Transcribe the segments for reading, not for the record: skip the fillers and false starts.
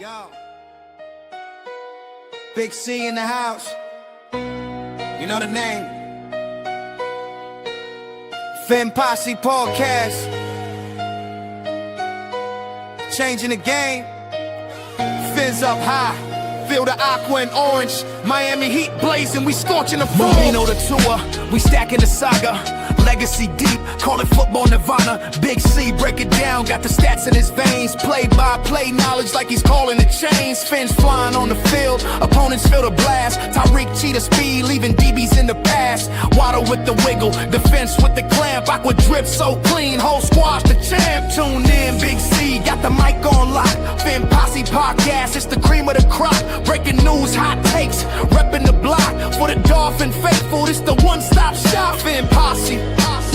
Yo, Big C in the house. You know the name. Fin Posse Podcast. Changing the game. Fins up high. Feel the aqua and orange. Miami Heat blazing. We scorching the floor. Marino the tour. We stacking the saga. Legacy deep, call it football nirvana. Big C, break it down, got the stats in his veins. Play-by-play knowledge like he's calling the chains. Fins flying on the field, opponents feel the blast. Tyreek cheetah speed, leaving DBs in the past. Waddle with the wiggle, defense with the clamp. Aqua drip so clean, whole squash the champ. Tune in, Big C, got the mic on lock. Fin Posse Podcast, it's the cream of the crop. Breaking news, hot takes, repping the block. For the Dolphin faithful, it's the one-stop shop. Fin Posse.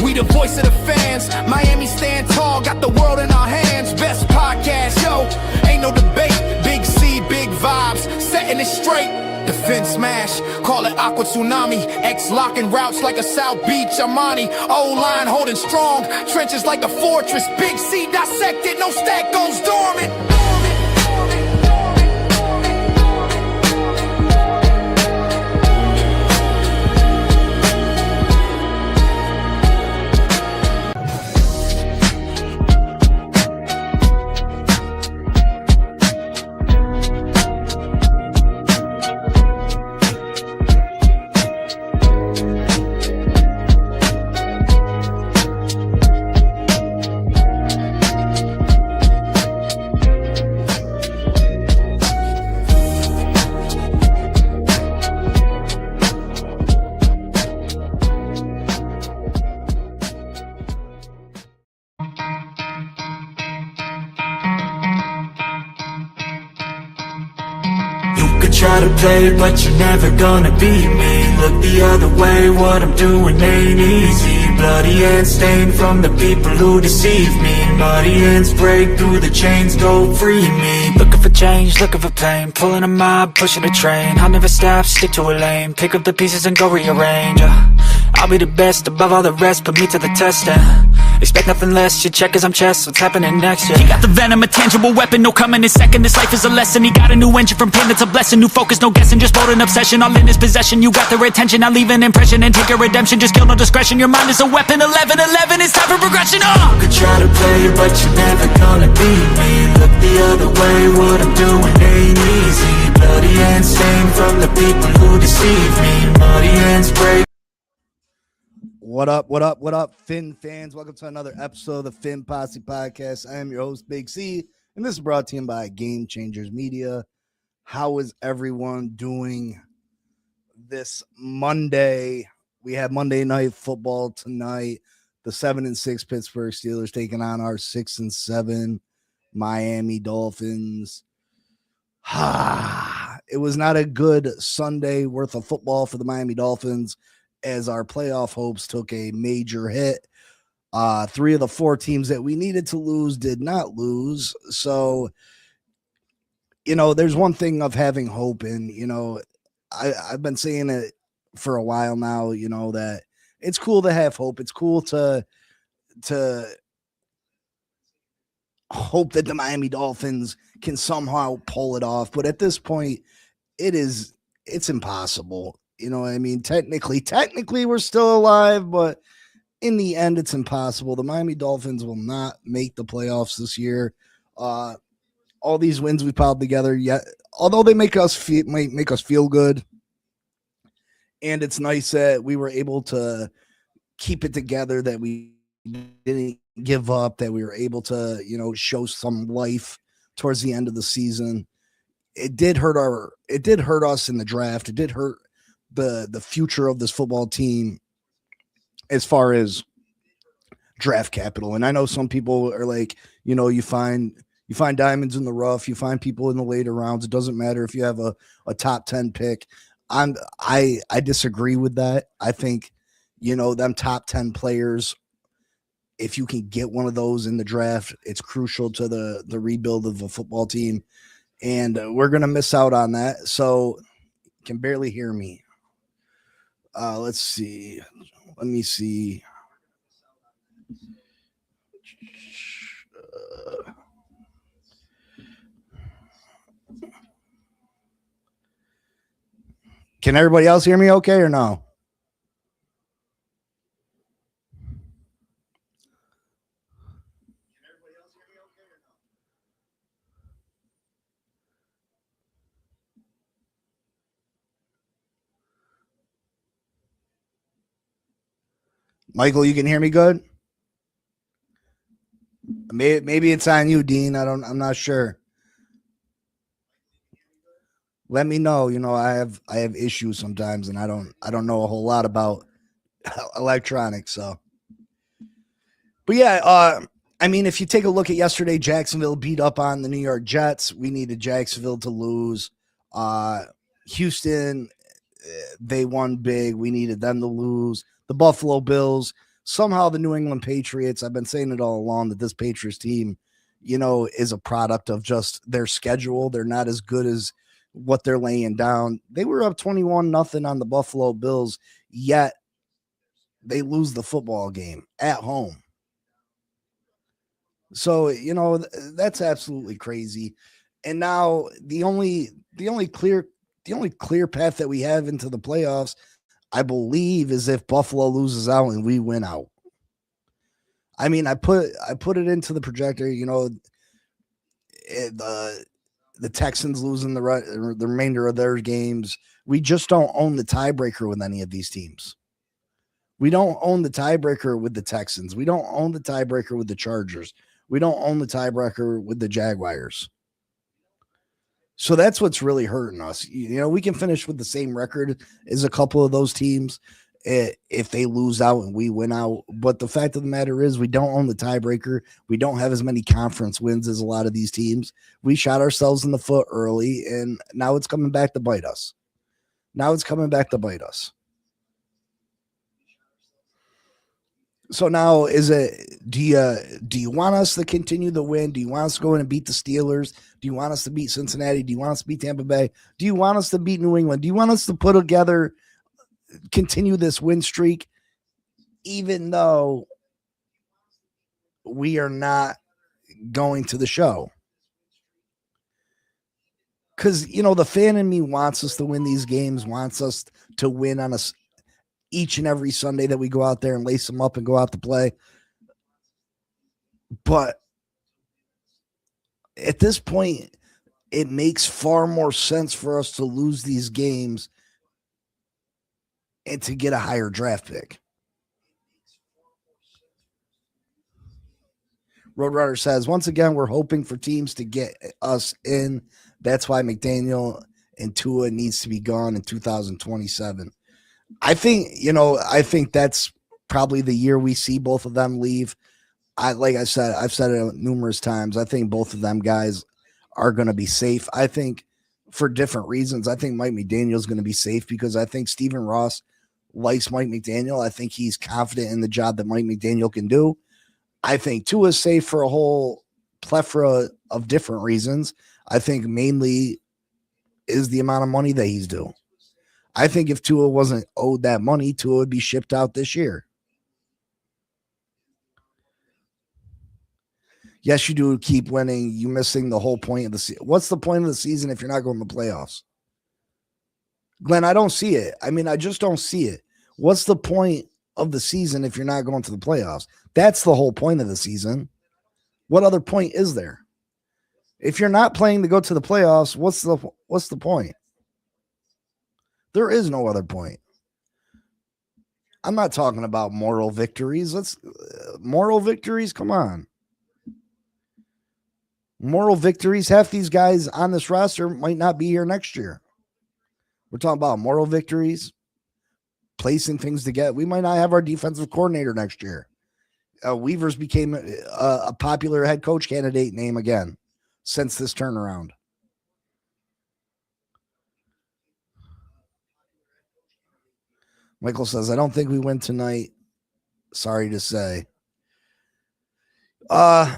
We the voice of the fans. Miami stand tall, got the world in our hands. Best podcast, yo, ain't no debate. Big C, big vibes, setting it straight. Defense smash, call it aqua tsunami. X locking routes like a South Beach Armani. O-line holding strong, trenches like a fortress. Big C dissected, no stack goes dormant. Try to play, but you're never gonna beat me. Look the other way, what I'm doing ain't easy. Bloody hands stained from the people who deceive me. Muddy hands break through the chains, go free me. Looking for change, looking for pain. Pulling a mob, pushing a train. I'll never stop, stick to a lane. Pick up the pieces and go rearrange. I'll be the best above all the rest, put me to the test and expect nothing less, your check is I'm chess, what's happening next, yeah. He got the venom, a tangible weapon, no coming in second. This life is a lesson, he got a new engine from pain, it's a blessing. New focus, no guessing, just bold and obsession. All in his possession, you got their attention. I'll leave an impression and take a redemption. Just kill, no discretion, your mind is a weapon. 11-11, it's time for progression, You could try to play, but you're never gonna beat me. Look the other way, what I'm doing ain't easy. Bloody hands stained from the people who deceive me. Muddy hands break. What up, Fin fans? Welcome to another episode of the Fin Posse Podcast. I am your host, Big C, and this is brought to you by Game Changers Media. How is everyone doing this Monday? We have Monday Night Football tonight. The 7-6 Pittsburgh Steelers taking on our 6-7 Miami Dolphins. It was not a good Sunday worth of football for the Miami Dolphins, as our playoff hopes took a major hit. 3 of the 4 teams that we needed to lose did not lose. So, there's one thing of having hope, and, I've been saying it for a while now, that it's cool to have hope. It's cool to hope that the Miami Dolphins can somehow pull it off. But at this point, it's impossible. You know what I mean? Technically, we're still alive, but in the end, it's impossible. The Miami Dolphins will not make the playoffs this year. All these wins we piled together, yet although they make us feel good, and it's nice that we were able to keep it together, that we didn't give up, that we were able to, show some life towards the end of the season. It did hurt us in the draft. It did hurt the future of this football team as far as draft capital. And I know some people are like, you find diamonds in the rough, you find people in the later rounds. It doesn't matter if you have a top 10 pick. I disagree with that. I think, them top 10 players, if you can get one of those in the draft, it's crucial to the rebuild of a football team. And we're going to miss out on that. So you can barely hear me. Let's see. Let me see. Can everybody else hear me okay or no? Michael, you can hear me good? Maybe it's on you, Dean. I'm not sure. Let me know. I have issues sometimes, and I don't know a whole lot about electronics. So, but yeah, I mean, if you take a look at yesterday, Jacksonville beat up on the New York Jets. We needed Jacksonville to lose. Houston, they won big. We needed them to lose. The Buffalo Bills, somehow the New England Patriots. I've been saying it all along that this Patriots team, is a product of just their schedule. They're not as good as what they're laying down. They were up 21-0 on the Buffalo Bills, yet they lose the football game at home. So, that's absolutely crazy. And now the only clear path that we have into the playoffs, I believe, is if Buffalo loses out and we win out. I mean, I put it into the projector, the Texans losing the remainder of their games. We just don't own the tiebreaker with any of these teams. We don't own the tiebreaker with the Texans. We don't own the tiebreaker with the Chargers. We don't own the tiebreaker with the Jaguars. So that's what's really hurting us. We can finish with the same record as a couple of those teams if they lose out and we win out. But the fact of the matter is we don't own the tiebreaker. We don't have as many conference wins as a lot of these teams. We shot ourselves in the foot early, and now it's coming back to bite us. So now do you want us to continue the win? Do you want us to go in and beat the Steelers? Do you want us to beat Cincinnati? Do you want us to beat Tampa Bay? Do you want us to beat New England? Do you want us to continue this win streak, even though we are not going to the show? Because, the fan in me wants us to win these games, wants us to win on each and every Sunday that we go out there and lace them up and go out to play. But at this point, it makes far more sense for us to lose these games and to get a higher draft pick. Roadrunner says, once again, we're hoping for teams to get us in. That's why McDaniel and Tua needs to be gone in 2027. I think that's probably the year we see both of them leave. I've said it numerous times. I think both of them guys are going to be safe. I think for different reasons. I think Mike McDaniel is going to be safe because I think Stephen Ross likes Mike McDaniel. I think he's confident in the job that Mike McDaniel can do. I think Tua is safe for a whole plethora of different reasons. I think mainly is the amount of money that he's due. I think if Tua wasn't owed that money, Tua would be shipped out this year. Yes, you do keep winning. You missing the whole point of the season. What's the point of the season if you're not going to the playoffs? Glenn, I don't see it. I mean, I just don't see it. What's the point of the season if you're not going to the playoffs? That's the whole point of the season. What other point is there? If you're not playing to go to the playoffs, what's the point? There is no other point. I'm not talking about moral victories. Moral victories. Come on. Moral victories. Half these guys on this roster might not be here next year. We're talking about moral victories, placing things together. We might not have our defensive coordinator next year. Weavers became a popular head coach candidate name again since this turnaround. Michael says, I don't think we win tonight. Sorry to say. I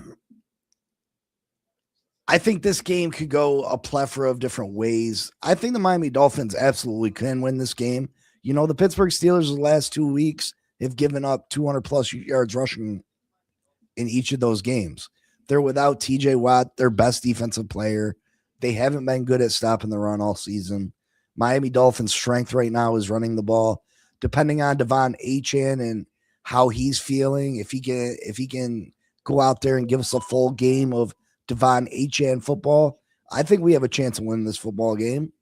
think this game could go a plethora of different ways. I think the Miami Dolphins absolutely can win this game. The Pittsburgh Steelers the last 2 weeks have given up 200 plus yards rushing in each of those games. They're without TJ Watt, their best defensive player. They haven't been good at stopping the run all season. Miami Dolphins' strength right now is running the ball. Depending on Devon Achane and how he's feeling, if he can go out there and give us a full game of Devon Achane football, I think we have a chance of winning this football game.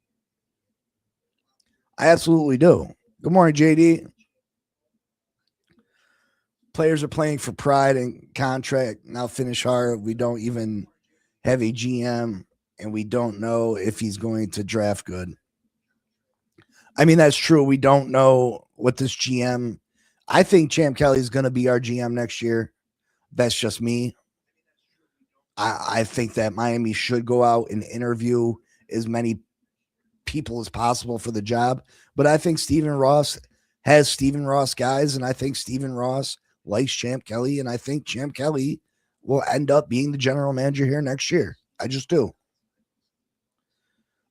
I absolutely do. Good morning, JD. Players are playing for pride and contract. Now finish hard. We don't even have a GM, and we don't know if he's going to draft good. I mean, that's true. We don't know what this GM. I think Champ Kelly is going to be our GM next year. That's just me. I think that Miami should go out and interview as many people as possible for the job. But I think Stephen Ross has Stephen Ross guys, and I think Stephen Ross likes Champ Kelly, and I think Champ Kelly will end up being the general manager here next year. I just do.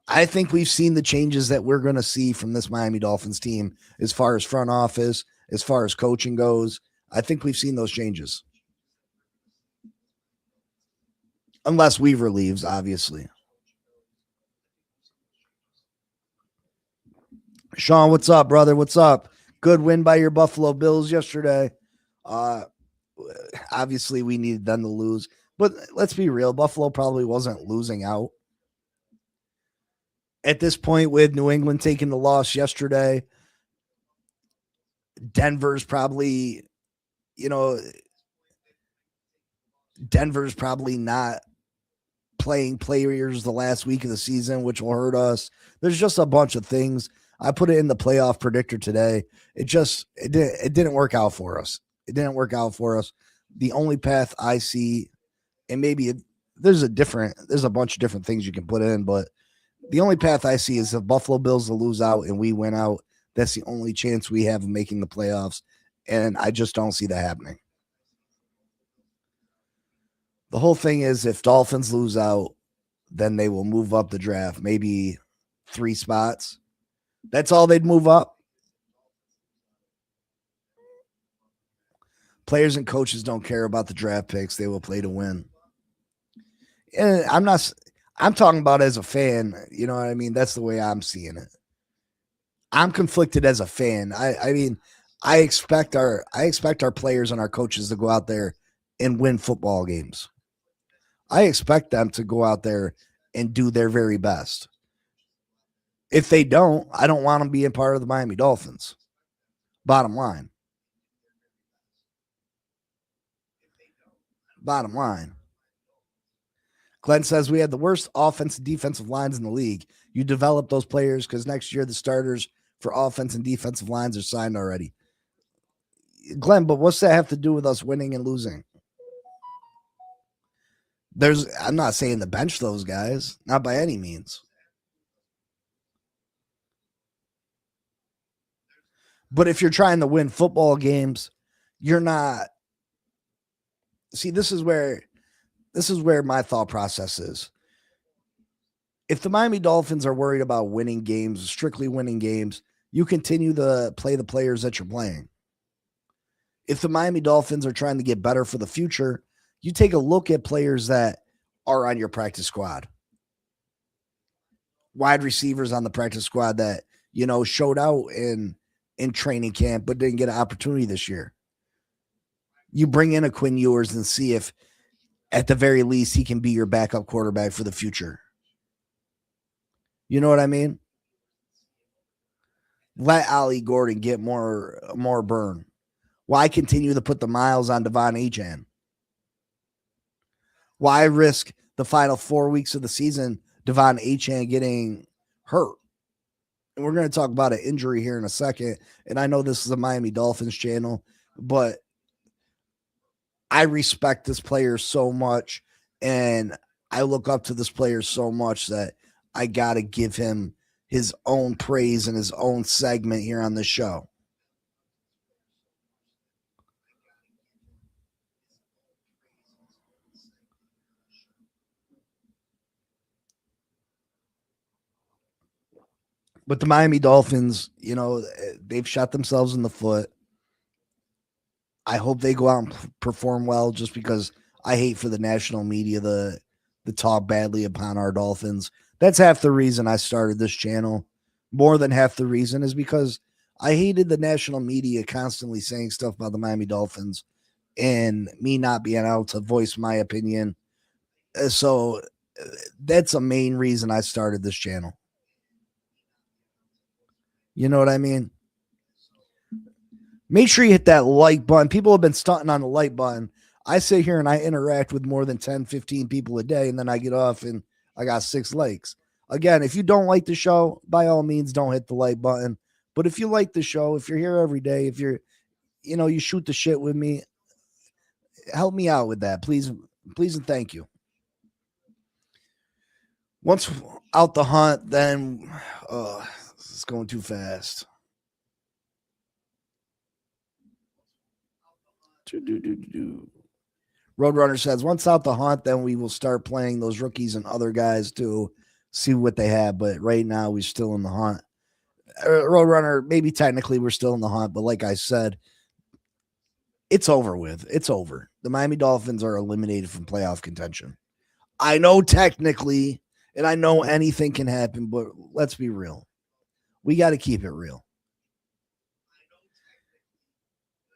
I think we've seen the changes that we're going to see from this Miami Dolphins team as far as front office, as far as coaching goes. I think we've seen those changes. Unless Weaver leaves, obviously. Sean, what's up, brother? What's up? Good win by your Buffalo Bills yesterday. Obviously, we needed them to lose. But let's be real. Buffalo probably wasn't losing out. At this point, with New England taking the loss yesterday, Denver's probably not playing players the last week of the season, which will hurt us. There's just a bunch of things. I put it in the playoff predictor today. It didn't work out for us. It didn't work out for us. The only path I see, and maybe there's a bunch of different things you can put in, but the only path I see is if Buffalo Bills to lose out and we win out. That's the only chance we have of making the playoffs, and I just don't see that happening. The whole thing is if Dolphins lose out, then they will move up the draft, maybe 3 spots. That's all they'd move up. Players and coaches don't care about the draft picks. They will play to win. And I'm talking about as a fan, you know what I mean? That's the way I'm seeing it. I'm conflicted as a fan. I expect our players and our coaches to go out there and win football games. I expect them to go out there and do their very best. If they don't, I don't want them being part of the Miami Dolphins. Bottom line. Glenn says we had the worst offense and defensive lines in the league. You develop those players because next year the starters for offense and defensive lines are signed already. Glenn, but what's that have to do with us winning and losing? I'm not saying to bench those guys, not by any means. But if you're trying to win football games, you're not. See, this is where my thought process is. If the Miami Dolphins are worried about winning games, strictly winning games, you continue to play the players that you're playing. If the Miami Dolphins are trying to get better for the future, you take a look at players that are on your practice squad. Wide receivers on the practice squad that, showed out in training camp but didn't get an opportunity this year. You bring in a Quinn Ewers and see if, at the very least, he can be your backup quarterback for the future. You know what I mean? Let Ali Gordon get more burn. Why continue to put the miles on Devon Achane? Why risk the final 4 weeks of the season, Devon Achane getting hurt? And we're going to talk about an injury here in a second. And I know this is a Miami Dolphins channel, but I respect this player so much, and I look up to this player so much that I got to give him his own praise and his own segment here on the show. But the Miami Dolphins, they've shot themselves in the foot. I hope they go out and perform well just because I hate for the national media to talk badly upon our Dolphins. That's half the reason I started this channel. more than half the reason is because I hated the national media constantly saying stuff about the Miami Dolphins and me not being able to voice my opinion. So that's a main reason I started this channel. You know what I mean? Make sure you hit that like button. People have been stunting on the like button. I sit here and I interact with more than 10, 15 people a day, and then I get off and I got 6 likes. Again, if you don't like the show, by all means, don't hit the like button. But if you like the show, if you're here every day, if you're, you shoot the shit with me, help me out with that. Please, please, and thank you. Once out the hunt, then it's going too fast. Roadrunner says, once out the hunt, then we will start playing those rookies and other guys to see what they have. But right now, we're still in the hunt. Roadrunner, maybe technically we're still in the hunt, but like I said, it's over with. It's over. The Miami Dolphins are eliminated from playoff contention. I know technically, and I know anything can happen, but let's be real. We got to keep it real.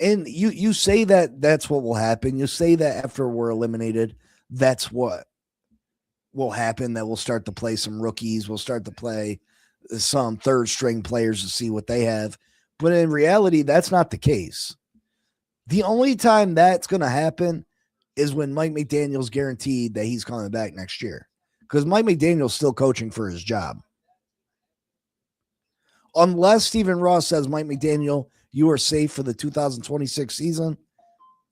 And you say that that's what will happen. You say that after we're eliminated, that's what will happen, that we'll start to play some rookies. We'll start to play some third string players to see what they have. But in reality, that's not the case. The only time that's going to happen is when Mike McDaniel's guaranteed that he's coming back next year, because Mike McDaniel's still coaching for his job. Unless Stephen Ross says, Mike McDaniel, you are safe for the 2026 season,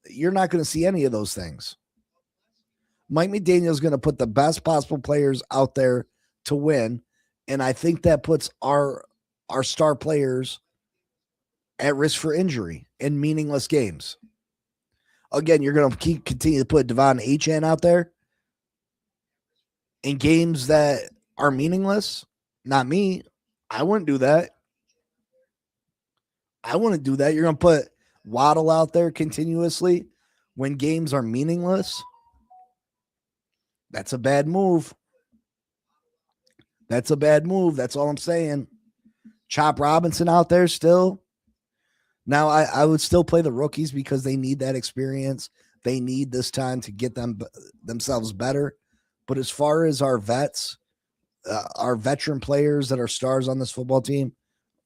you're not going to see any of those things. Mike McDaniel is going to put the best possible players out there to win, and I think that puts our star players at risk for injury in meaningless games. Again, you're going to continue to put Devon Achane out there in games that are meaningless. Not me. I wouldn't do that. I wouldn't do that. You're going to put Waddle out there continuously when games are meaningless. That's a bad move. That's a bad move. That's all I'm saying. Chop Robinson out there still. Now, I would still play the rookies because they need that experience. They need this time to get themselves better. But as far as our vets, our veteran players that are stars on this football team,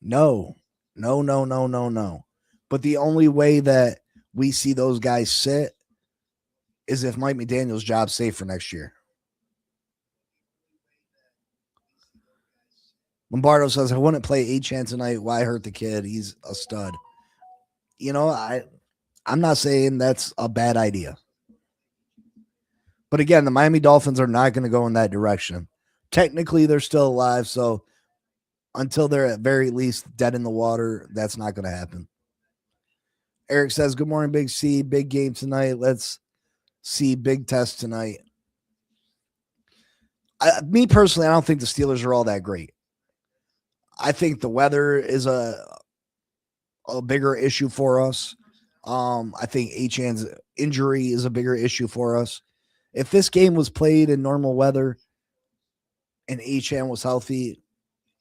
no. But the only way that we see those guys sit is if Mike McDaniel's job's safe for next year. Lombardo says, I wouldn't play Achane tonight. Why hurt the kid? He's a stud. I'm not saying that's a bad idea. But again, the Miami Dolphins are not going to go in that direction. Technically, they're still alive, so until they're at very least dead in the water, that's not going to happen. Eric says, good morning, Big C. Big game tonight. Let's see big test tonight. Me personally, I don't think the Steelers are all that great. I think the weather is a bigger issue for us. I think Achane's injury is a bigger issue for us. If this game was played in normal weather and Achane was healthy,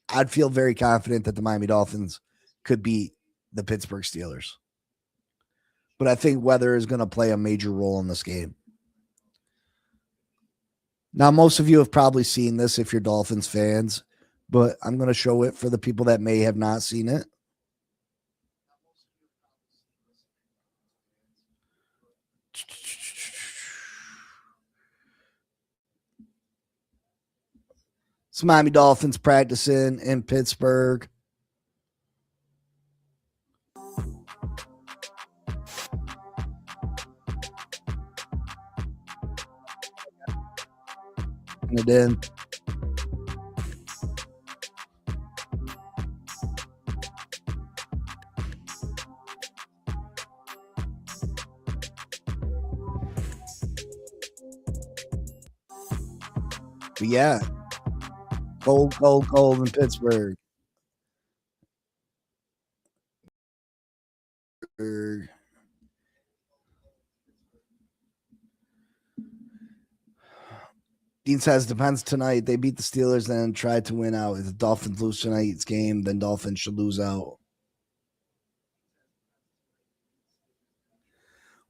I'd feel very confident that the Miami Dolphins could beat the Pittsburgh Steelers. But I think weather is going to play a major role in this game. Now, most of you have probably seen this if you're Dolphins fans, but I'm going to show it for the people that may have not seen it. Some Miami Dolphins practicing in Pittsburgh. It in. But yeah, cold in Pittsburgh. Dean says depends tonight. They beat the Steelers and tried to win out. If the Dolphins lose tonight's game, then Dolphins should lose out.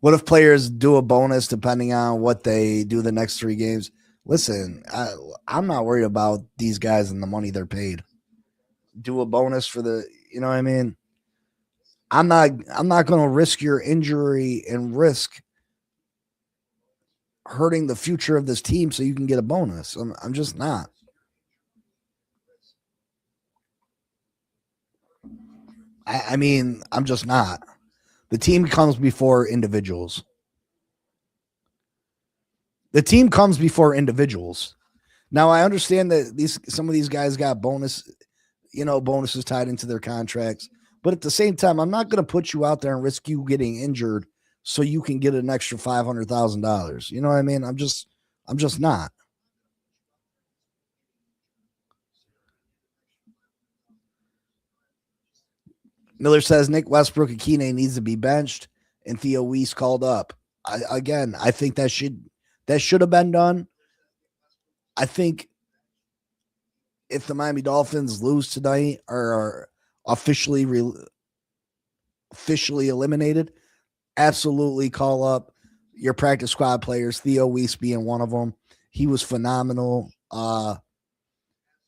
What if players do a bonus depending on what they do the next 3 games? Listen, I'm not worried about these guys and the money they're paid. Do a bonus for the, you know what I mean? I'm not going to risk your injury and risk hurting the future of this team so you can get a bonus. I'm just not. I mean, I'm just not. The team comes before individuals. The team comes before individuals. Now I understand that some of these guys got bonuses tied into their contracts, but at the same time, I'm not going to put you out there and risk you getting injured so you can get an extra $500,000. You know what I mean? I'm just not. Miller says Nick Westbrook Akine needs to be benched and Theo Weiss called up. I think that should have been done. I think if the Miami Dolphins lose tonight or are officially eliminated, absolutely call up your practice squad players, Theo Weiss being one of them. He was phenomenal.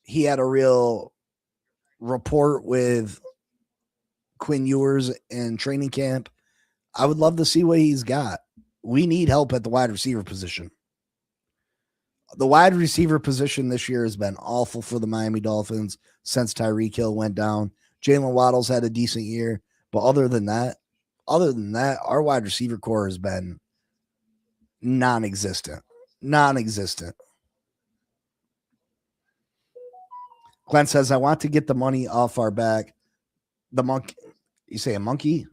He had a real rapport with Quinn Ewers in training camp. I would love to see what he's got. We need help at the wide receiver position. The wide receiver position this year has been awful for the Miami Dolphins since Tyreek Hill went down. Jalen Waddle's had a decent year, but other than that, our wide receiver core has been non-existent. Glenn says, I want to get the money off our back. The monkey, you say a monkey?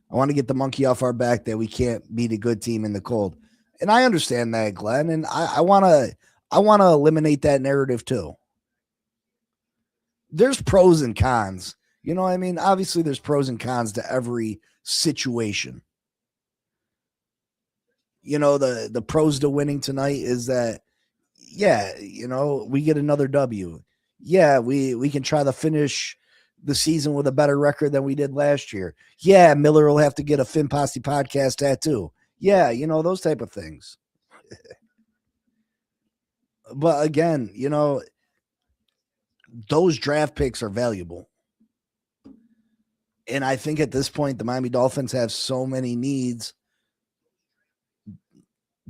I want to get the monkey off our back that we can't beat a good team in the cold. And I understand that, Glenn. And I want to eliminate that narrative too. There's pros and cons. You know what I mean? Obviously, there's pros and cons to every situation. You know, the pros to winning tonight is that, yeah, you know, we get another W. Yeah, we can try to finish the season with a better record than we did last year. Yeah, Miller will have to get a Finn Posse podcast tattoo. Yeah, you know, those type of things. But again, you know, those draft picks are valuable. And I think at this point, the Miami Dolphins have so many needs.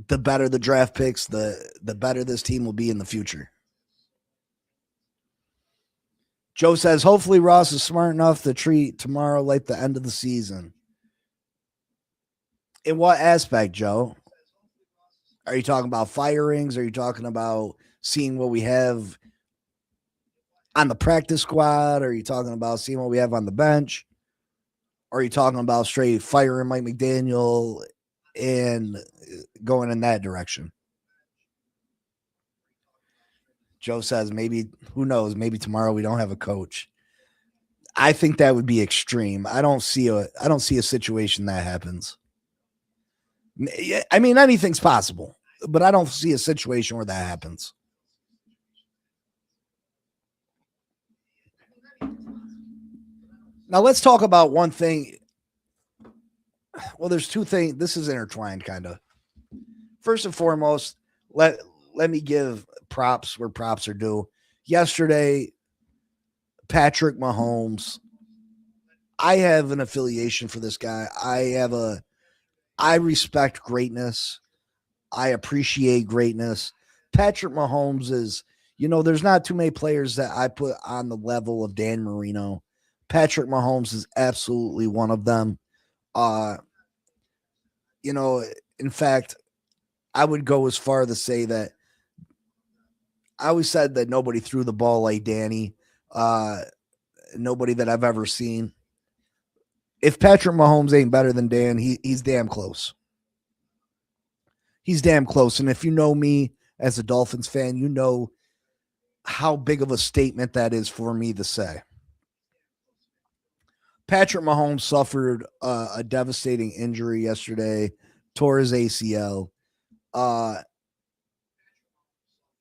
The better the draft picks, the better this team will be in the future. Joe says, hopefully Ross is smart enough to treat tomorrow like the end of the season. In what aspect, Joe? Are you talking about firings? Are you talking about seeing what we have on the practice squad? Are you talking about seeing what we have on the bench? Or are you talking about straight firing Mike McDaniel and going in that direction? Joe says maybe, who knows, maybe tomorrow we don't have a coach. I think that would be extreme. I don't see a situation that happens. I mean, anything's possible, but I don't see a situation where that happens. Now let's talk about one thing. Well, there's two things. This is intertwined, kind of. First and foremost, let me give props where props are due. Yesterday, Patrick Mahomes. I have an affiliation for this guy. I respect greatness. I appreciate greatness. Patrick Mahomes is, you know, there's not too many players that I put on the level of Dan Marino. Patrick Mahomes is absolutely one of them. You know, in fact, I would go as far to say that I always said that nobody threw the ball like Danny. Nobody that I've ever seen. If Patrick Mahomes ain't better than Dan, he's damn close. He's damn close. And if you know me as a Dolphins fan, you know how big of a statement that is for me to say. Patrick Mahomes suffered a devastating injury yesterday, tore his ACL.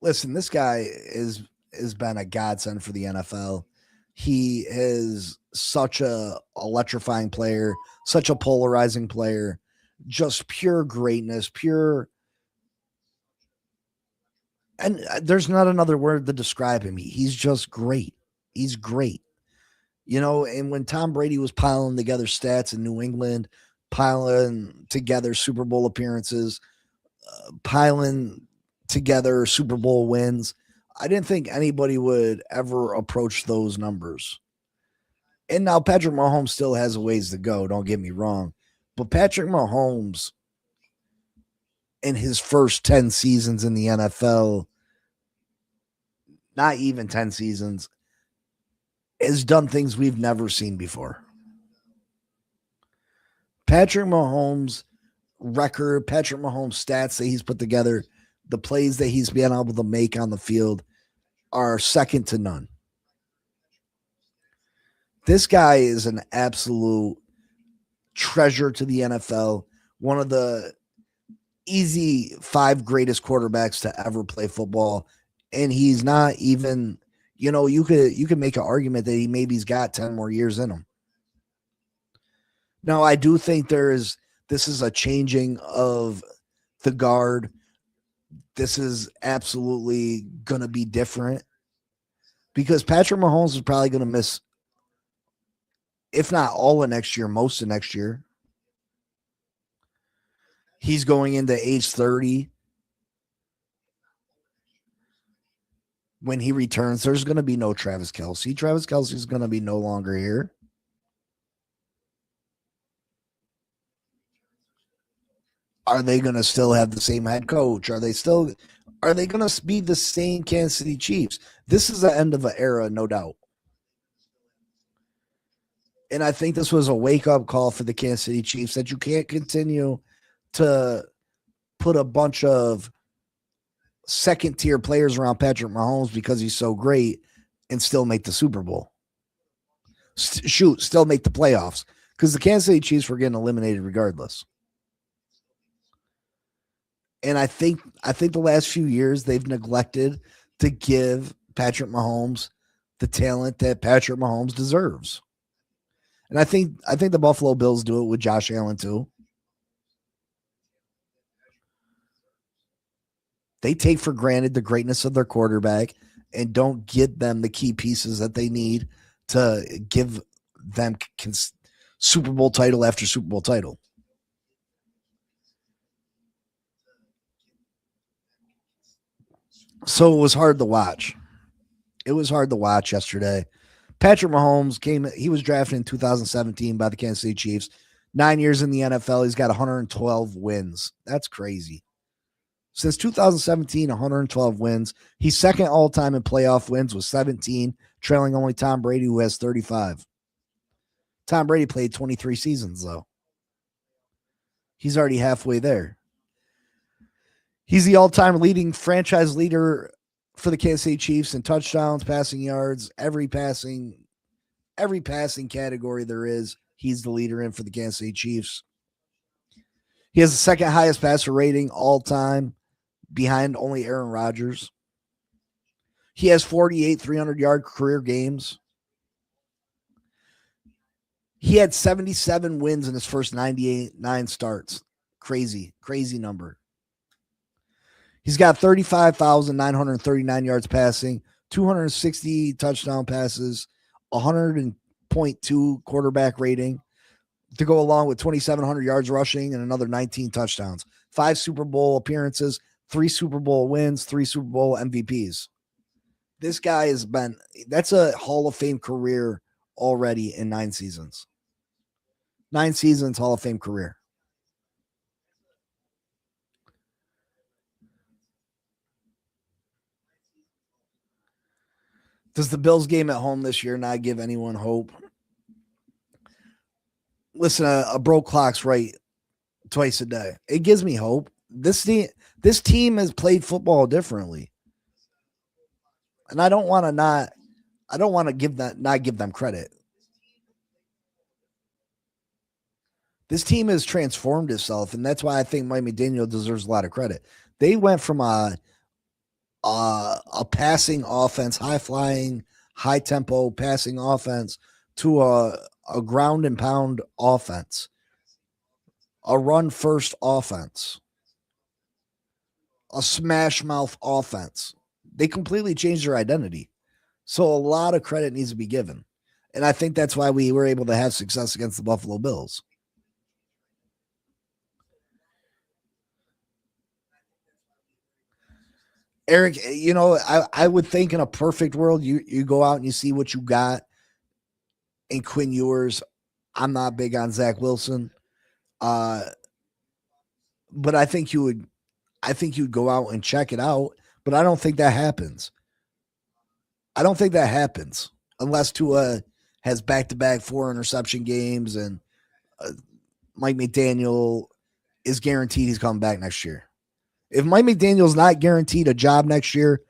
Listen, this guy has been a godsend for the NFL. He is such a electrifying player, such a polarizing player, just pure greatness, pure. And there's not another word to describe him. He's just great. He's great. And when Tom Brady was piling together stats in New England, piling together Super Bowl appearances, piling together Super Bowl wins, I didn't think anybody would ever approach those numbers. And now Patrick Mahomes still has a ways to go, don't get me wrong. But Patrick Mahomes, in his first 10 seasons in the NFL, not even 10 seasons, has done things we've never seen before. Patrick Mahomes' record, Patrick Mahomes' stats that he's put together, the plays that he's been able to make on the field are second to none. This guy is an absolute treasure to the NFL, one of the easy 5 greatest quarterbacks to ever play football. And he's not even, you could make an argument that maybe's got 10 more years in him. Now, I do think this is a changing of the guard. This is absolutely going to be different because Patrick Mahomes is probably going to miss, if not all of next year, most of next year. He's going into age 30. When he returns, there's going to be no Travis Kelce. Travis Kelce is going to be no longer here. Are they going to still have the same head coach? Are they going to be the same Kansas City Chiefs? This is the end of an era, no doubt. And I think this was a wake-up call for the Kansas City Chiefs that you can't continue to put a bunch of second-tier players around Patrick Mahomes because he's so great and still make the Super Bowl. Still make the playoffs because the Kansas City Chiefs were getting eliminated regardless. And I think the last few years they've neglected to give Patrick Mahomes the talent that Patrick Mahomes deserves. And I think the Buffalo Bills do it with Josh Allen too. They take for granted the greatness of their quarterback and don't get them the key pieces that they need to give them Super Bowl title after Super Bowl title. So it was hard to watch. It was hard to watch yesterday. Patrick Mahomes he was drafted in 2017 by the Kansas City Chiefs. 9 years in the NFL. He's got 112 wins. That's crazy. Since 2017, 112 wins. He's second all-time in playoff wins with 17, trailing only Tom Brady, who has 35. Tom Brady played 23 seasons, though. He's already halfway there. He's the all-time leading franchise leader for the Kansas City Chiefs in touchdowns, passing yards, every passing category there is, he's the leader in for the Kansas City Chiefs. He has the second highest passer rating all time, behind only Aaron Rodgers. He has 48 300-yard career games. He had 77 wins in his first 9 starts. Crazy number. He's got 35,939 yards passing, 260 touchdown passes, 100.2 quarterback rating to go along with 2,700 yards rushing and another 19 touchdowns. 5 Super Bowl appearances, 3 Super Bowl wins, 3 Super Bowl MVPs. This guy that's a Hall of Fame career already in 9 seasons. 9 seasons, Hall of Fame career. Does the Bills game at home this year not give anyone hope? Listen, a broke clock's right twice a day. It gives me hope. This team has played football differently. And I don't want to not give them credit. This team has transformed itself, and that's why I think Mike McDaniel deserves a lot of credit. They went from a a passing offense, high flying, high tempo passing offense to a ground and pound offense, a run first offense, a smash mouth offense. They completely changed their identity. So a lot of credit needs to be given. And I think that's why we were able to have success against the Buffalo Bills. Eric, I would think in a perfect world, you go out and you see what you got in Quinn Ewers. I'm not big on Zach Wilson. But I think you'd go out and check it out, but I don't think that happens. I don't think that happens unless Tua has back-to-back 4 interception games and uh, Mike McDaniel is guaranteed he's coming back next year. If Mike McDaniel's not guaranteed a job next year,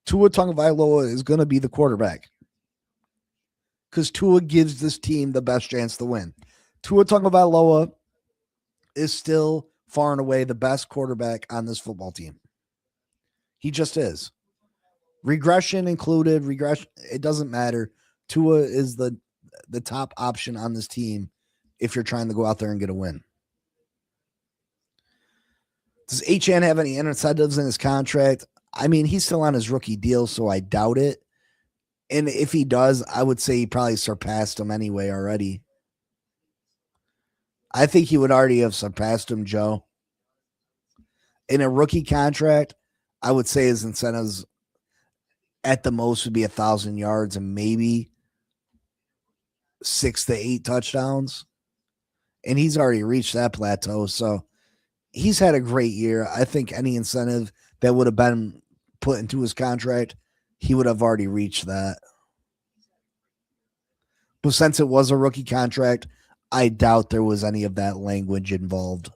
Tua Tagovailoa is going to be the quarterback because Tua gives this team the best chance to win. Tua Tagovailoa is still far and away the best quarterback on this football team. He just is. Regression included, it doesn't matter. Tua is the top option on this team if you're trying to go out there and get a win. Does HN have any incentives in his contract? I mean, he's still on his rookie deal, so I doubt it. And if he does, I would say he probably surpassed him anyway already. I think he would already have surpassed him, Joe. In a rookie contract, I would say his incentives at the most would be 1,000 yards and maybe 6 to 8 touchdowns. And he's already reached that plateau. So he's had a great year. I think any incentive that would have been put into his contract, he would have already reached that. But since it was a rookie contract, I doubt there was any of that language involved.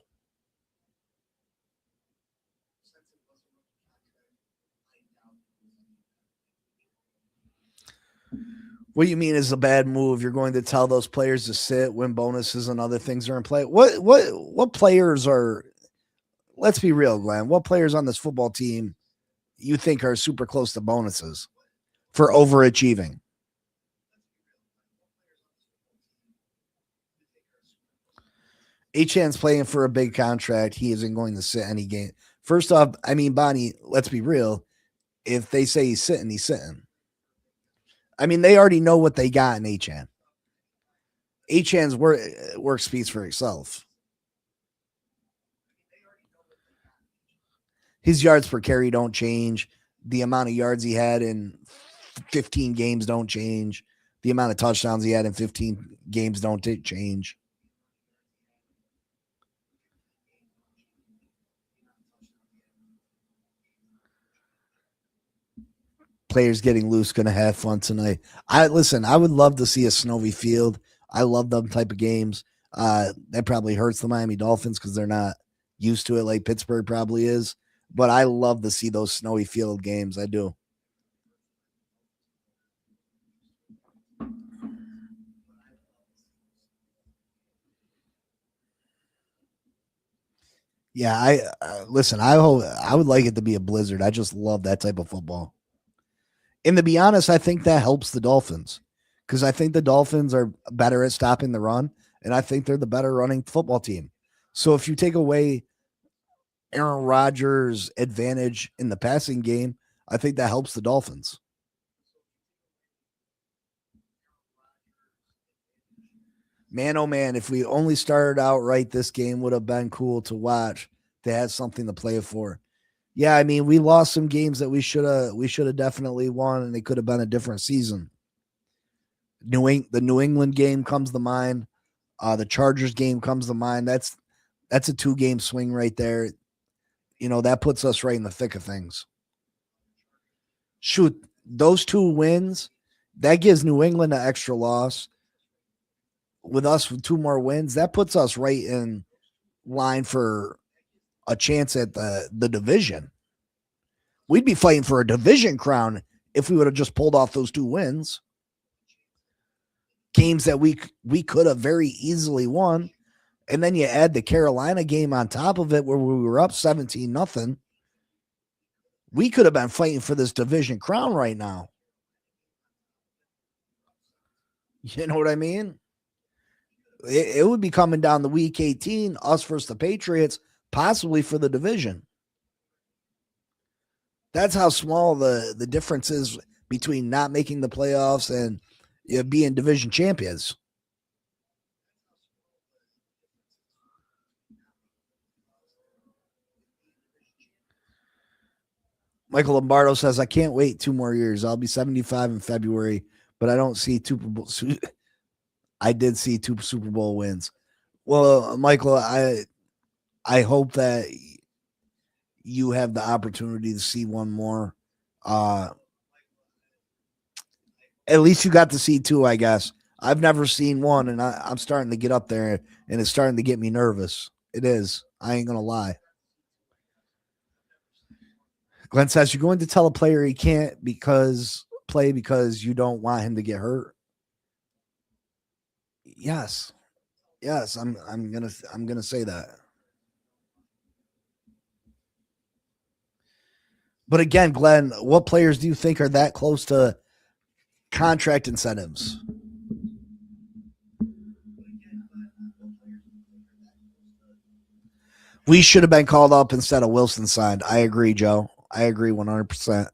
What do you mean is a bad move? You're going to tell those players to sit when bonuses and other things are in play. What players are? Let's be real, Glenn. What players on this football team you think are super close to bonuses for overachieving? Achan's playing for a big contract. He isn't going to sit any game. First off, I mean, Bonnie, let's be real. If they say he's sitting, he's sitting. I mean, they already know what they got in Achan. Achan's work speaks for itself. His yards per carry don't change. The amount of yards he had in 15 games don't change. The amount of touchdowns he had in 15 games don't change. Players getting loose, going to have fun tonight. I would love to see a snowy field. I love them type of games. That probably hurts the Miami Dolphins because they're not used to it like Pittsburgh probably is. But I love to see those snowy field games. I do. Yeah, listen. I would like it to be a blizzard. I just love that type of football. And to be honest, I think that helps the Dolphins because I think the Dolphins are better at stopping the run, and I think they're the better running football team. So if you take away Aaron Rodgers' advantage in the passing game, I think that helps the Dolphins. Man, oh man, if we only started out right, this game would have been cool to watch, to have something to play for. Yeah, I mean, we lost some games that we should have definitely won, and it could have been a different season. The New England game comes to mind. The Chargers game comes to mind. That's a 2-game swing right there. That puts us right in the thick of things. Shoot, those 2 wins, that gives New England an extra loss. With us with 2 more wins, that puts us right in line for a chance at the division. We'd be fighting for a division crown if we would have just pulled off those 2 wins. Games that we could have very easily won. And then you add the Carolina game on top of it where we were up 17-0. We could have been fighting for this division crown right now. You know what I mean? It would be coming down the week 18, us versus the Patriots, possibly for the division. That's how small the difference is between not making the playoffs and being division champions. Michael Lombardo says, I can't wait 2 more years. I'll be 75 in February, but I don't see Super Bowl. I did see 2 Super Bowl wins. Well, Michael, I hope that you have the opportunity to see one more. Uh, at least you got to see 2, I guess. I've never seen one, and I'm starting to get up there, and it's starting to get me nervous. It is. I ain't gonna lie. Glenn says you're going to tell a player he can't play because you don't want him to get hurt. Yes, yes, I'm gonna say that. But again, Glenn, what players do you think are that close to contract incentives? We should have been called up instead of Wilson signed. I agree, Joe. I agree 100%.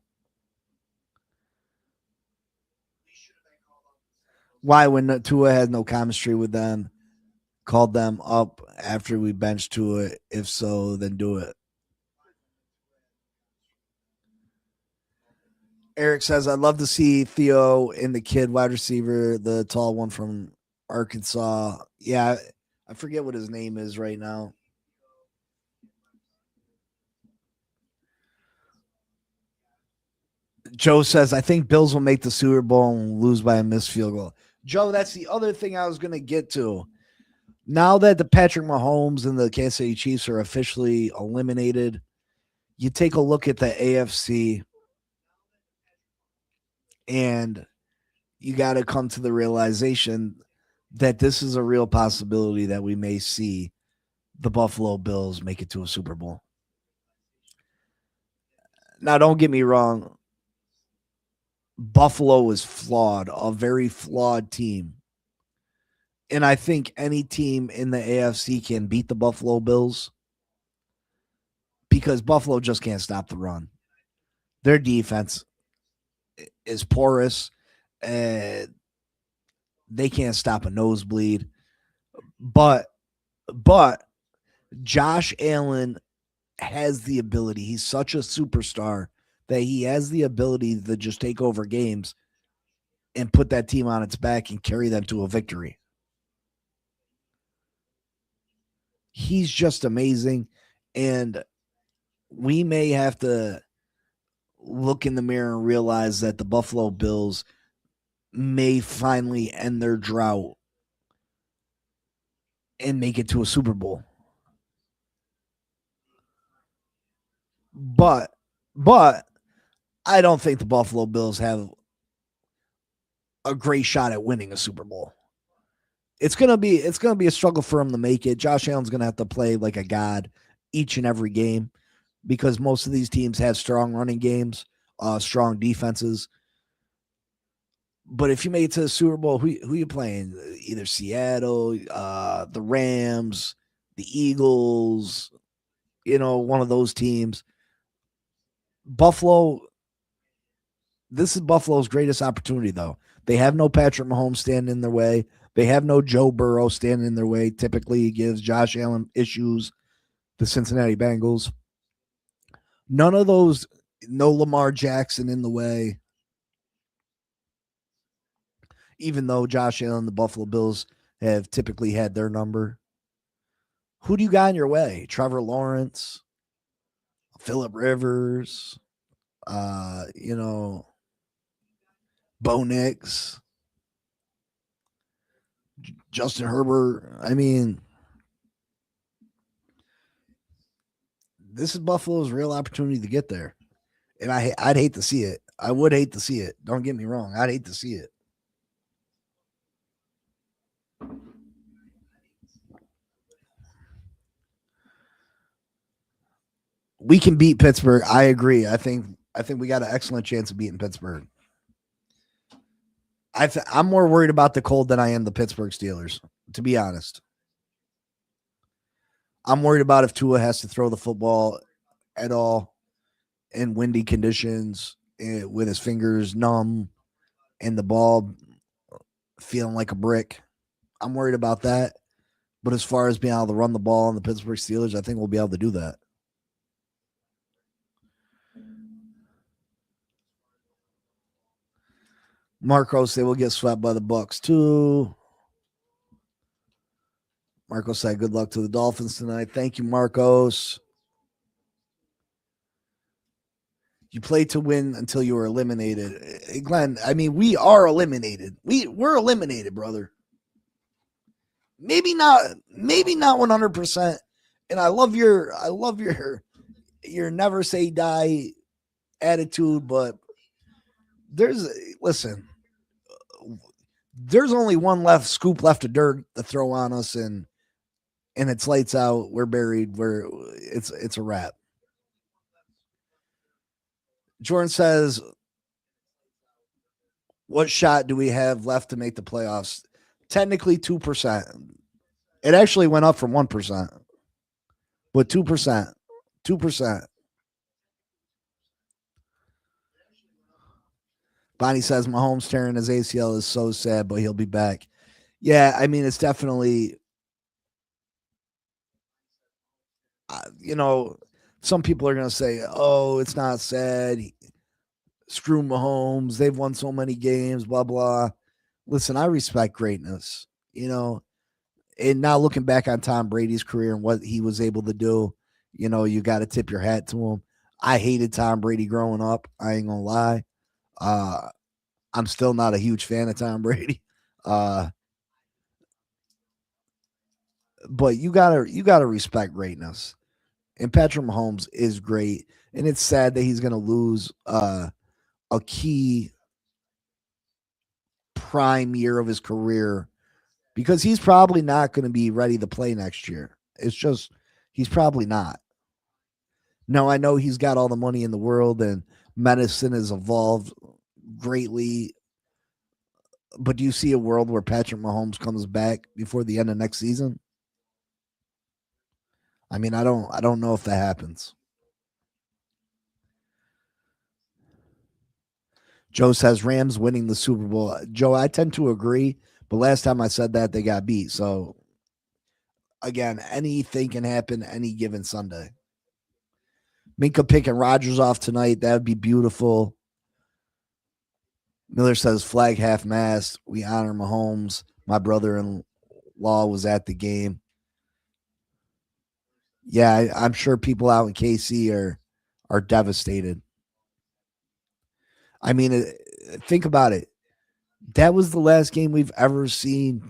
Why, when Tua had no chemistry with them, called them up after we benched Tua? If so, then do it. Eric says, I'd love to see Theo in the kid wide receiver, the tall one from Arkansas. Yeah, I forget what his name is right now. Joe says, I think Bills will make the Super Bowl and lose by a missed field goal. Joe, that's the other thing I was going to get to. Now that the Patrick Mahomes and the Kansas City Chiefs are officially eliminated, you take a look at the AFC and you got to come to the realization that this is a real possibility that we may see the Buffalo Bills make it to a Super Bowl. Now, don't get me wrong. Buffalo is flawed, a very flawed team. And I think any team in the AFC can beat the Buffalo Bills because Buffalo just can't stop the run. Their defense is porous. Uh, they can't stop a nosebleed. But Josh Allen has the ability. He's such a superstar that he has the ability to just take over games and put that team on its back and carry them to a victory. He's just amazing. And we may have to look in the mirror and realize that the Buffalo Bills may finally end their drought and make it to a Super Bowl. But I don't think the Buffalo Bills have a great shot at winning a Super Bowl. It's gonna be a struggle for him to make it. Josh Allen's gonna have to play like a god each and every game because most of these teams have strong running games, strong defenses. But if you make it to the Super Bowl, who you playing? Either Seattle, the Rams, the Eagles, one of those teams. Buffalo, this is Buffalo's greatest opportunity, though. They have no Patrick Mahomes standing in their way. They have no Joe Burrow standing in their way. Typically, he gives Josh Allen issues, the Cincinnati Bengals. None of those, no Lamar Jackson in the way. Even though Josh Allen, the Buffalo Bills have typically had their number. Who do you got in your way? Trevor Lawrence, Phillip Rivers, Bo Nix, Justin Herbert. I mean, this is Buffalo's real opportunity to get there. And I'd hate to see it. I would hate to see it. Don't get me wrong. I'd hate to see it. We can beat Pittsburgh. I agree. I think we got an excellent chance of beating Pittsburgh. I'm more worried about the cold than I am the Pittsburgh Steelers, to be honest. I'm worried about if Tua has to throw the football at all in windy conditions with his fingers numb and the ball feeling like a brick. I'm worried about that. But as far as being able to run the ball on the Pittsburgh Steelers, I think we'll be able to do that. Marcos, they will get swept by the Bucks too. Marcos said, good luck to the Dolphins tonight. Thank you, Marcos. You play to win until you are eliminated. Glenn, I mean, we are eliminated. We're eliminated, brother. Maybe not 100%. And I love your never say die attitude, but there's only one scoop left of dirt to throw on us, and it's lights out. We're buried. It's a wrap. Jordan says, what shot do we have left to make the playoffs? Technically 2%. It actually went up from 1%, but 2%. 2%. Bonnie says Mahomes tearing his ACL is so sad, but he'll be back. Yeah, I mean, it's definitely, some people are going to say, oh, it's not sad. Screw Mahomes. They've won so many games, blah, blah. Listen, I respect greatness, and now looking back on Tom Brady's career and what he was able to do, you got to tip your hat to him. I hated Tom Brady growing up. I ain't going to lie. I'm still not a huge fan of Tom Brady. But you gotta respect greatness. And Patrick Mahomes is great. And it's sad that he's gonna lose a key prime year of his career because he's probably not going to be ready to play next year. It's just he's probably not. No, I know he's got all the money in the world and medicine has evolved greatly. But do you see a world where Patrick Mahomes comes back before the end of next season? I mean, I don't know if that happens. Joe says Rams winning the Super Bowl. Joe, I tend to agree, but last time I said that, they got beat. So, again, anything can happen any given Sunday. Minka picking Rodgers off tonight. That would be beautiful. Miller says flag half mast. We honor Mahomes. My brother-in-law was at the game. Yeah, I'm sure people out in KC are devastated. I mean, think about it. That was the last game we'll ever see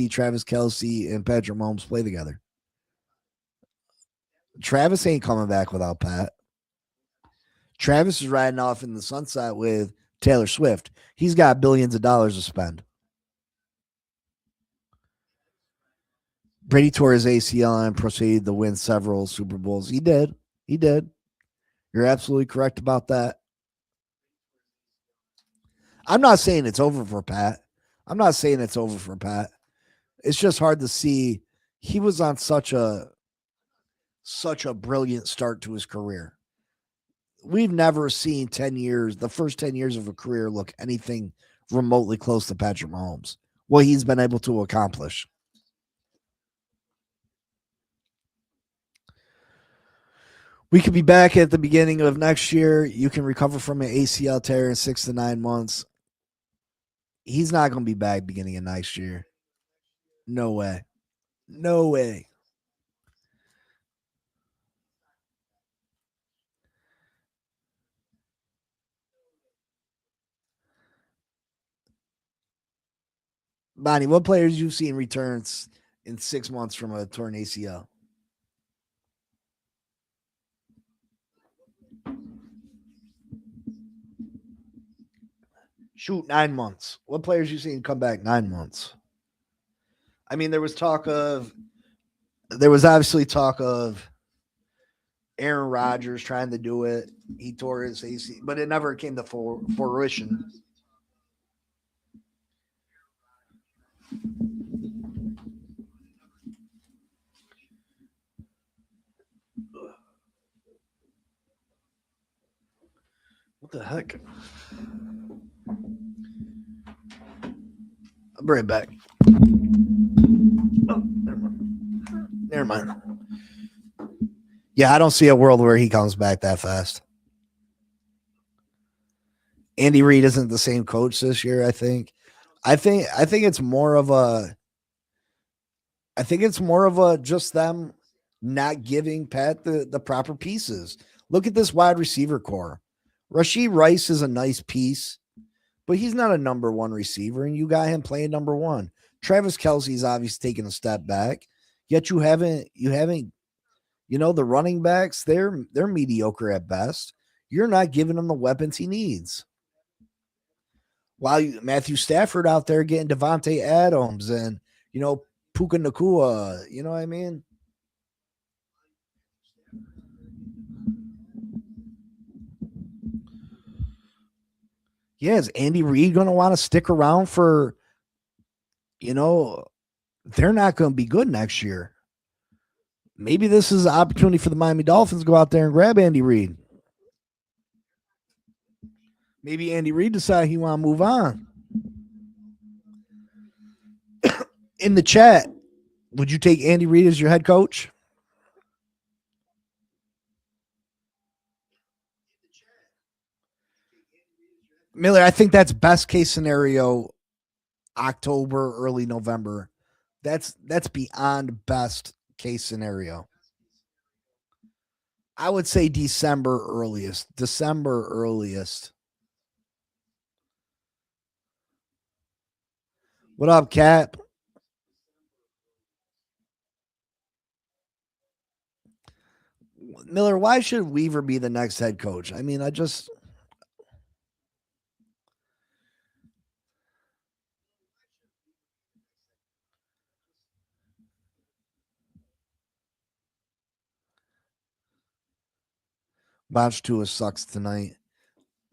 Travis Kelce and Patrick Mahomes play together. Travis ain't coming back without Pat. Travis is riding off in the sunset with Taylor Swift. He's got billions of dollars to spend. Brady tore his ACL and proceeded to win several Super Bowls. He did. You're absolutely correct about that. I'm not saying it's over for Pat. It's just hard to see. He was on such a brilliant start to his career. We've never seen the first 10 years of a career look anything remotely close to Patrick Mahomes. What he's been able to accomplish. We could be back at the beginning of next year. You can recover from an ACL tear in 6 to 9 months. He's not going to be back beginning of next year. No way. Bonnie, what players you've seen returns in 6 months from a torn ACL? Shoot, 9 months. What players you seen come back 9 months? I mean, there was obviously talk of Aaron Rodgers trying to do it. He tore his AC, but it never came to fruition. What the heck? I'll bring it back. Oh, never mind. Yeah, I don't see a world where he comes back that fast. Andy Reid isn't the same coach this year, I think. I think it's more of a just them not giving Pat the proper pieces. Look at this wide receiver core. Rashee Rice is a nice piece, but he's not a number one receiver, and you got him playing number one. Travis Kelce's obviously taken a step back, yet you haven't, the running backs, they're mediocre at best. You're not giving him the weapons he needs. While Matthew Stafford out there getting Devontae Adams and, Puka Nacua, you know what I mean? Yeah, is Andy Reid going to want to stick around for, they're not going to be good next year. Maybe this is an opportunity for the Miami Dolphins to go out there and grab Andy Reid. Maybe Andy Reid decided he want to move on. In the chat, would you take Andy Reid as your head coach? Miller, I think that's best case scenario, October, early November. That's beyond best case scenario. I would say December earliest. What up, Cap? Miller, why should Weaver be the next head coach? I mean, Bosch Tua sucks tonight.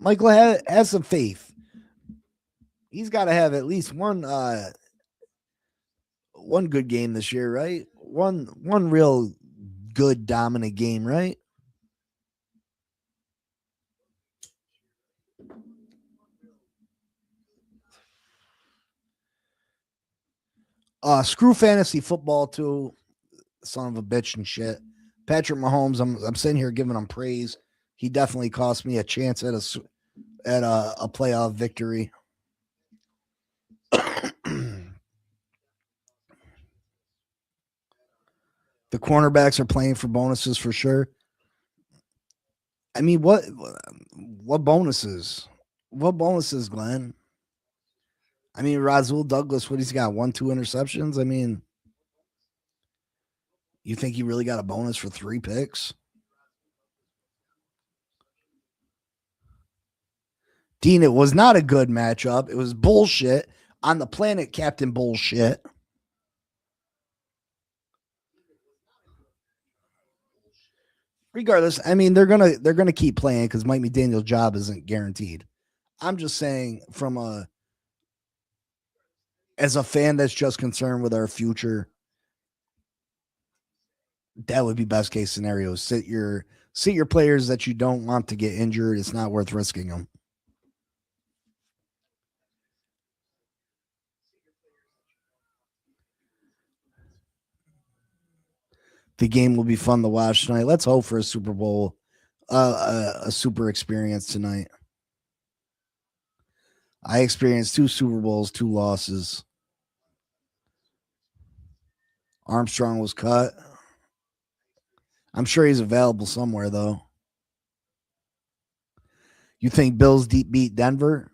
Michael has some faith. He's got to have at least one good game this year, right? One real good dominant game, right? Screw fantasy football too, son of a bitch and shit. Patrick Mahomes, I'm sitting here giving him praise. He definitely cost me a chance at a playoff victory. The cornerbacks are playing for bonuses for sure. I mean, what bonuses? What bonuses, Glenn? I mean, Rasul Douglas, what he's got? 1-2 interceptions? I mean, you think he really got a bonus for 3 picks? Dean, it was not a good matchup. It was bullshit on the planet, Captain Bullshit. Regardless, I mean, they're gonna keep playing because Mike McDaniel's job isn't guaranteed. I'm just saying, as a fan that's just concerned with our future, that would be best case scenario. Sit your players that you don't want to get injured. It's not worth risking them. The game will be fun to watch tonight. Let's hope for a Super Bowl, a super experience tonight. I experienced 2 Super Bowls, 2 losses. Armstrong was cut. I'm sure he's available somewhere, though. You think Bills beat Denver?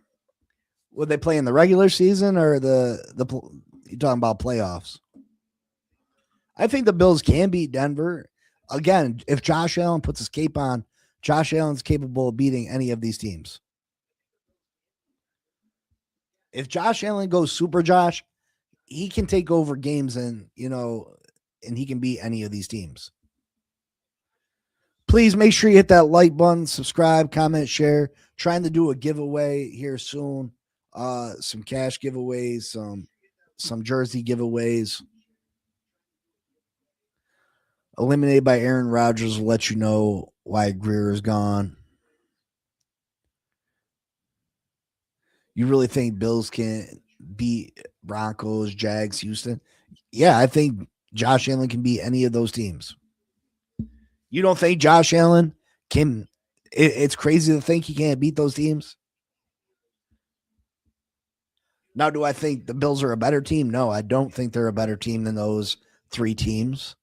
Would they play in the regular season or you talking about playoffs? I think the Bills can beat Denver. Again, if Josh Allen puts his cape on, Josh Allen's capable of beating any of these teams. If Josh Allen goes super Josh, he can take over games and he can beat any of these teams. Please make sure you hit that like button, subscribe, comment, share. Trying to do a giveaway here soon. Some cash giveaways, some jersey giveaways. Eliminated by Aaron Rodgers will let you know why Greer is gone. You really think Bills can beat Broncos, Jags, Houston? Yeah, I think Josh Allen can beat any of those teams. You don't think Josh Allen can? It's crazy to think he can't beat those teams. Now, do I think the Bills are a better team? No, I don't think they're a better team than those three teams.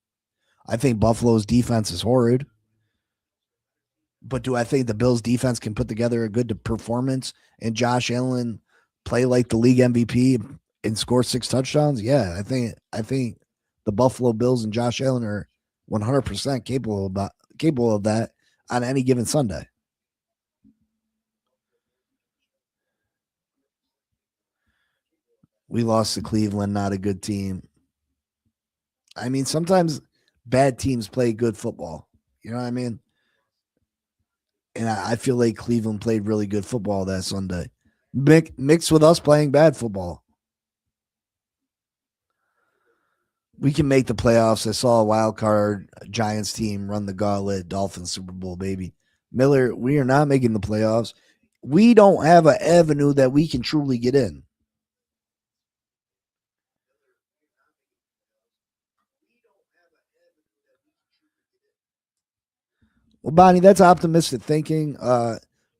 I think Buffalo's defense is horrid. But do I think the Bills defense can put together a good performance and Josh Allen play like the league MVP and score 6 touchdowns? Yeah, I think the Buffalo Bills and Josh Allen are 100% capable of that on any given Sunday. We lost to Cleveland, not a good team. I mean, sometimes bad teams play good football. You know what I mean? And I feel like Cleveland played really good football that Sunday, mixed with us playing bad football. We can make the playoffs. I saw a wild card Giants team run the gauntlet, Dolphins Super Bowl, baby. Miller, we are not making the playoffs. We don't have an avenue that we can truly get in. Well, Bonnie, that's optimistic thinking.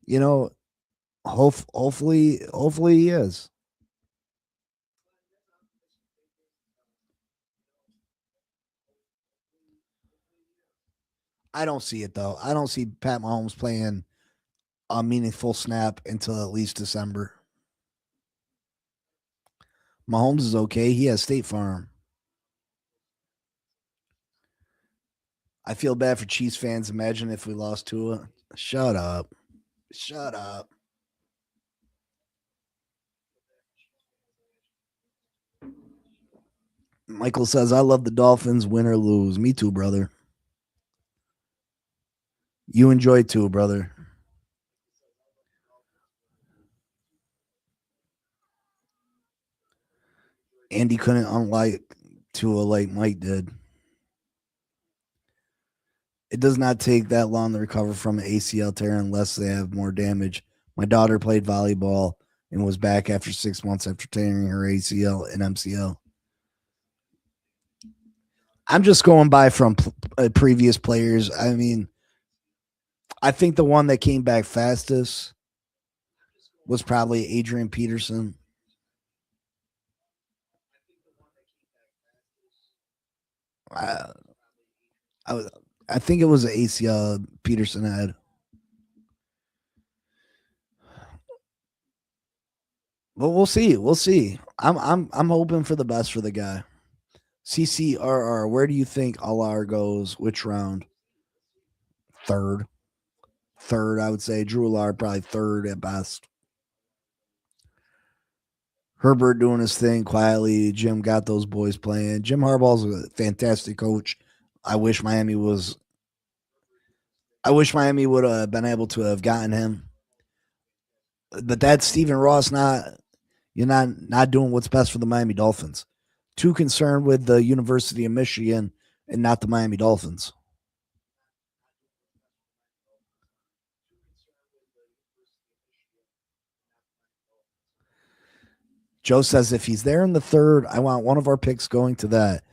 You know, hopefully he is. I don't see it though. I don't see Pat Mahomes playing a meaningful snap until at least December. Mahomes is okay. He has State Farm. I feel bad for Chiefs fans. Imagine if we lost Tua. Shut up. Shut up. Michael says, I love the Dolphins, win or lose. Me too, brother. You enjoy too, brother. Andy couldn't unlike Tua like Mike did. It does not take that long to recover from an ACL tear unless they have more damage. My daughter played volleyball and was back after 6 months after tearing her ACL and MCL. I'm just going by from previous players. I mean, I think the one that came back fastest was probably Adrian Peterson. I, I think it was an ACL Peterson had. But we'll see. We'll see. I'm hoping for the best for the guy. CCRR, where do you think Alar goes? Which round? Third. Third, I would say. Drew Alar probably third at best. Herbert doing his thing quietly. Jim got those boys playing. Jim Harbaugh's a fantastic coach. I wish Miami would have been able to have gotten him. But that's Stephen Ross not doing what's best for the Miami Dolphins. Too concerned with the University of Michigan and not the Miami Dolphins. Joe says if he's there in the third, I want one of our picks going to that.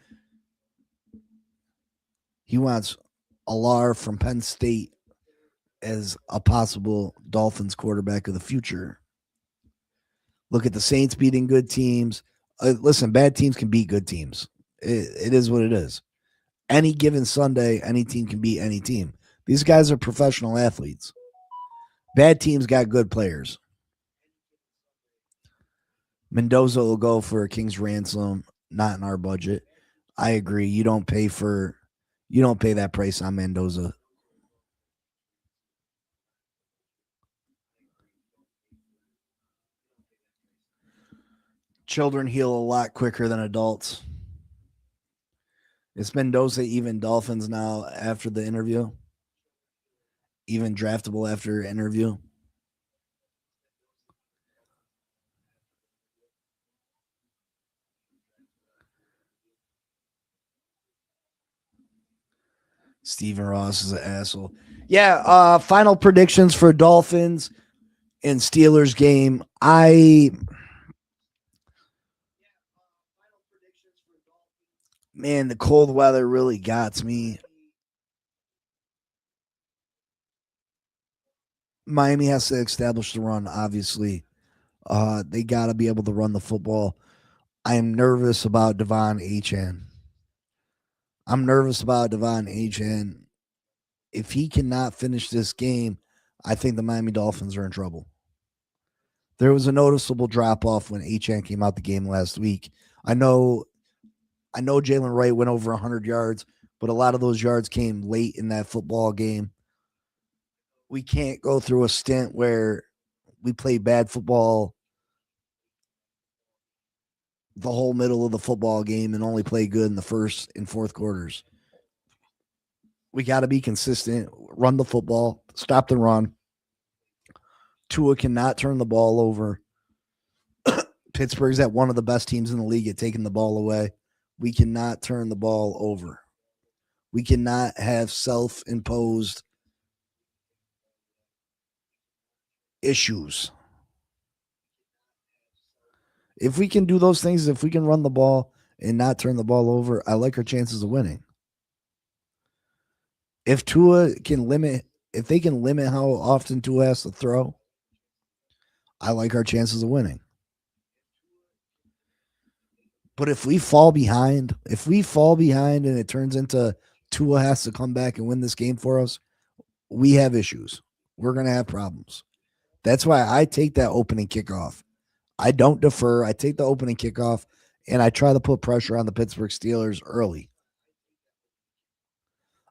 He wants Alar from Penn State as a possible Dolphins quarterback of the future. Look at the Saints beating good teams. Listen, bad teams can beat good teams. It is what it is. Any given Sunday, any team can beat any team. These guys are professional athletes. Bad teams got good players. Mendoza will go for a king's ransom, not in our budget. I agree. You don't pay that price on Mendoza. Children heal a lot quicker than adults. Is Mendoza even Dolphins now after the interview? even draftable after interview? Stephen Ross is an asshole. Yeah, final predictions for Dolphins and Steelers game. Man, the cold weather really got me. Miami has to establish the run, obviously. They got to be able to run the football. I am nervous about Devon Achane. I'm nervous about Devon Achane. If he cannot finish this game, I think the Miami Dolphins are in trouble. There was a noticeable drop off when Achane came out the game last week. I know Jalen Wright went over 100 yards, but a lot of those yards came late in that football game. We can't go through a stint where we play bad football the whole middle of the football game and only play good in the first and fourth quarters. We got to be consistent, run the football, stop the run. Tua cannot turn the ball over. Pittsburgh's at one of the best teams in the league at taking the ball away. We cannot turn the ball over. We cannot have self-imposed issues. If we can do those things, if we can run the ball and not turn the ball over, I like our chances of winning. If they can limit how often Tua has to throw, I like our chances of winning. But if we fall behind and it turns into Tua has to come back and win this game for us, we have issues. We're going to have problems. That's why I take that opening kickoff. I don't defer. I take the opening kickoff, and I try to put pressure on the Pittsburgh Steelers early.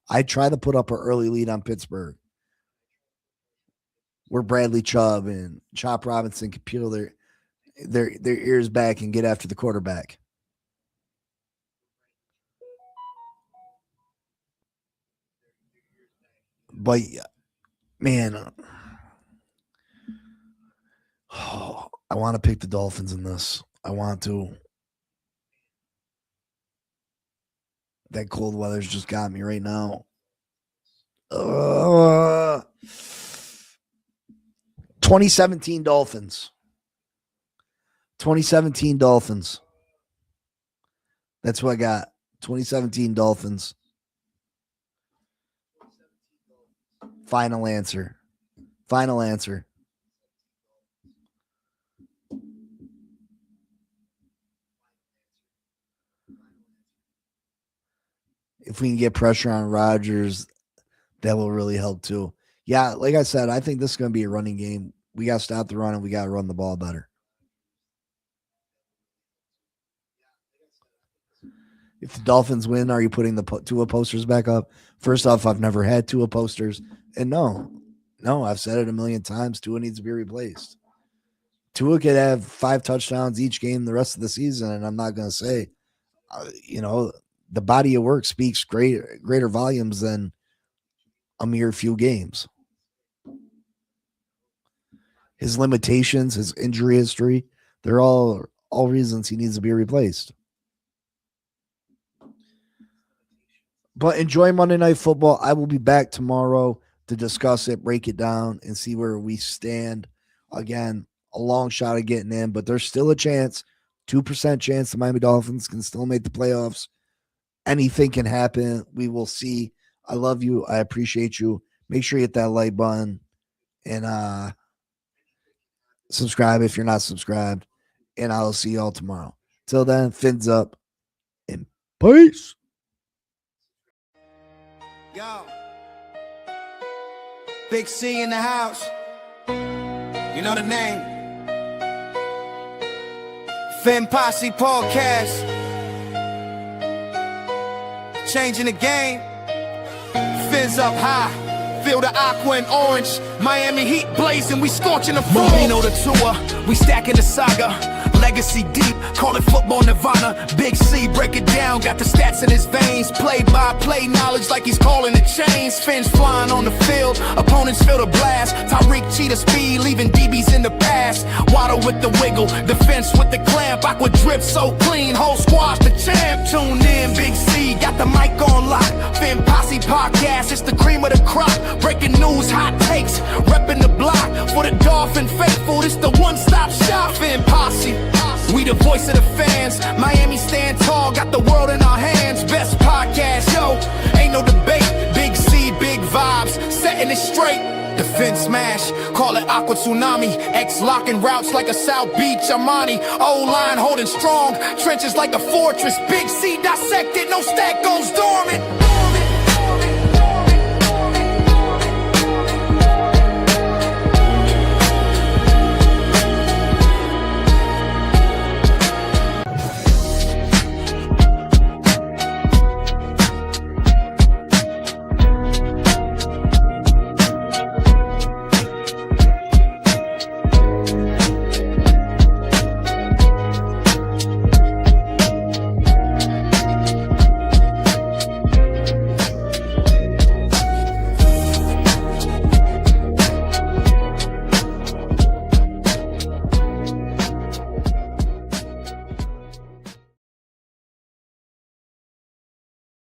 I try to put up an early lead on Pittsburgh, where Bradley Chubb and Chop Robinson can peel their ears back and get after the quarterback. But, man, I want to pick the Dolphins in this. I want to. That cold weather's just got me right now. 2017 Dolphins. 2017 Dolphins. That's what I got. 2017 Dolphins. Final answer. Final answer. If we can get pressure on Rodgers, that will really help too. Yeah, like I said, I think this is going to be a running game. We got to stop the run and we got to run the ball better. If the Dolphins win, are you putting the Tua posters back up? First off, I've never had Tua posters. And no, I've said it a million times. Tua needs to be replaced. Tua could have 5 touchdowns each game the rest of the season, and I'm not going to say, the body of work speaks greater volumes than a mere few games. His limitations, his injury history, they're all reasons he needs to be replaced. But enjoy Monday Night Football. I will be back tomorrow to discuss it, break it down, and see where we stand. Again, a long shot of getting in, but there's still a chance, 2% chance the Miami Dolphins can still make the playoffs. Anything can happen. We will see. I love you. I appreciate you. Make sure you hit that like button and subscribe if you're not subscribed. And I'll see y'all tomorrow. Till then, fins up and peace. Yo, Big C in the house. You know the name. Fin Posse Podcast. Changing the game. Fins up high. Feel the aqua and orange. Miami Heat blazing, we scorching the floor. Marino the tour, we stacking the saga. Legacy deep, call it football nirvana. Big C, break it down, got the stats in his veins. Play-by-play knowledge like he's calling the chains. Fins flying on the field, opponents feel the blast. Tyreek cheetah speed, leaving DBs in the past. Waddle with the wiggle, defense with the clamp. Aqua drip so clean, whole squad's the champ. Tune in, Big C, got the mic on lock. Fin Posse podcast, it's the cream of the crop. Breaking news, hot takes, repping the block. For the Dolphin faithful, it's the one-stop shop. Fin Posse, we the voice of the fans. Miami stand tall, got the world in our hands. Best podcast, yo, ain't no debate. Big C, big vibes, setting it straight. Defense smash, call it Aqua Tsunami. X locking routes like a South Beach Armani. O-line holding strong, trenches like a fortress. Big C dissected, no stack goes dormant.